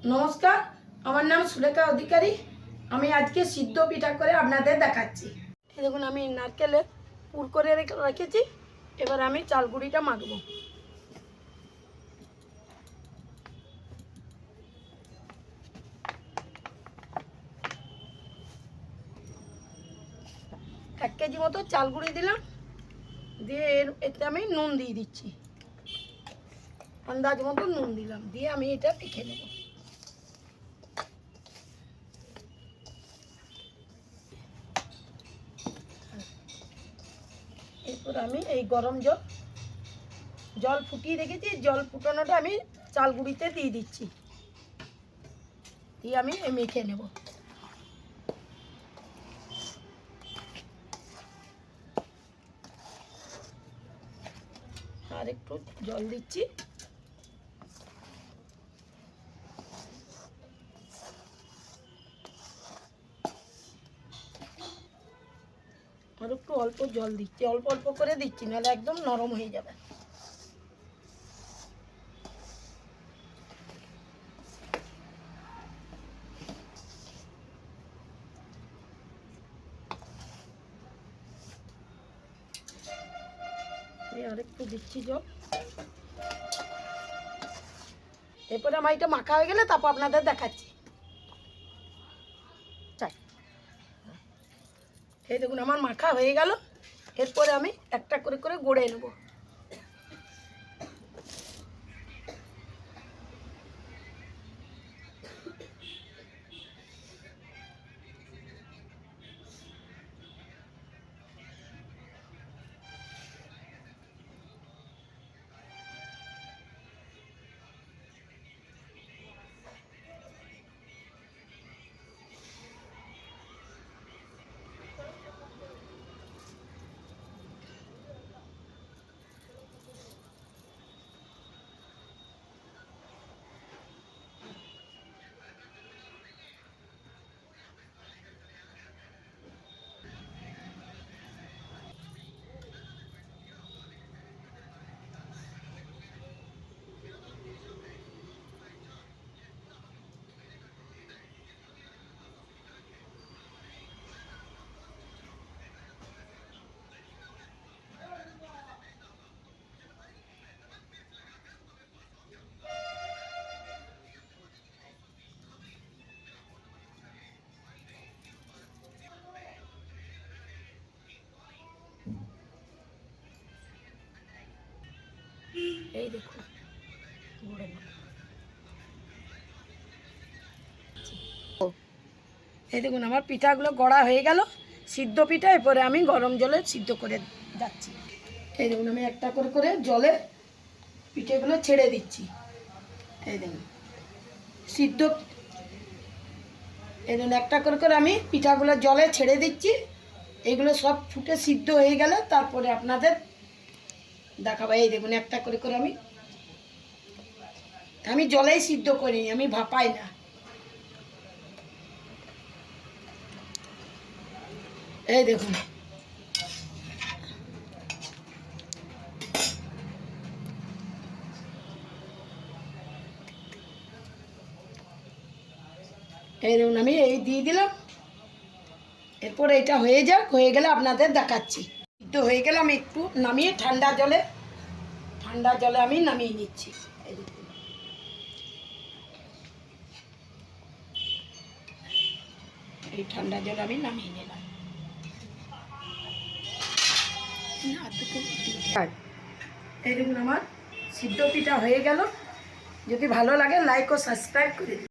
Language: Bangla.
নমস্কার, আমার নাম সুলেখা অধিকারী। আমি আজকে সিদ্ধ পিঠা করে আপনাদের দেখাচ্ছি। এই দেখুন, আমি নারকেলে পুর করে রেখেছি। এবার আমি চাল গুঁড়িটা মাখবো। এক কেজি মতো চাল গুঁড়ি দিলাম, দিয়ে এতে আমি নুন দিয়ে দিচ্ছি। আন্দাজ মতো নুন দিলাম, দিয়ে আমি এটা মেখে নেব। এরপর আমি এই গরম জল ফুটিয়ে রেখেছি, জল ফুটানোটা আমি চাল গুঁড়িতে দিয়ে দিচ্ছি, দিয়ে আমি মেখে নেব। আর একটু জল দিচ্ছি। আর একটু অল্প জল দিচ্ছি, অল্প অল্প করে দিচ্ছি, নাহলে একদম নরম হয়ে যাবে। আর একটু দিচ্ছি জল। এরপরে আমার এটা মাখা হয়ে গেলে তারপর আপনাদের দেখাচ্ছি। এই দেখুন, আমার মাখা হয়ে গেল। এরপরে আমি একটা করে করে গড়ে নেব। এই দেখুন, গড়ে নেব। এই দেখুন, আমার পিঠাগুলো গড়া হয়ে গেল, সিদ্ধ পিঠা। এরপরে আমি গরম জলে সিদ্ধ করে যাচ্ছি। এই দেখুন, আমি একটা করে করে জলে পিঠেগুলো ছেড়ে দিচ্ছি। এই দেখুন সিদ্ধ। এই দেখুন, একটা করে করে আমি পিঠাগুলো জলে ছেড়ে দিচ্ছি। এগুলো সব ফুটে সিদ্ধ হয়ে গেলে তারপরে আপনাদের দেখাবো। এই দেখুন, একটা করে করে আমি জলেই সিদ্ধ করিনি, আমি ভাপাই না। এই দেখুন, এই দেখুন, আমি এই দিয়ে দিলাম। এরপর এটা হয়ে যাক, হয়ে গেলে আপনাদের দেখাচ্ছি। সিদ্ধ হয়ে গেলে আমি একটু নামিয়ে ঠান্ডা জলে আমি নামিয়ে নিচ্ছি। এই দেখুন, এই ঠান্ডা জলে আমি নামিয়ে নিলাম। এই দেখুন, আমার সিদ্ধ পিঠা হয়ে গেল। যদি ভালো লাগে লাইক ও সাবস্ক্রাইব করে দিন।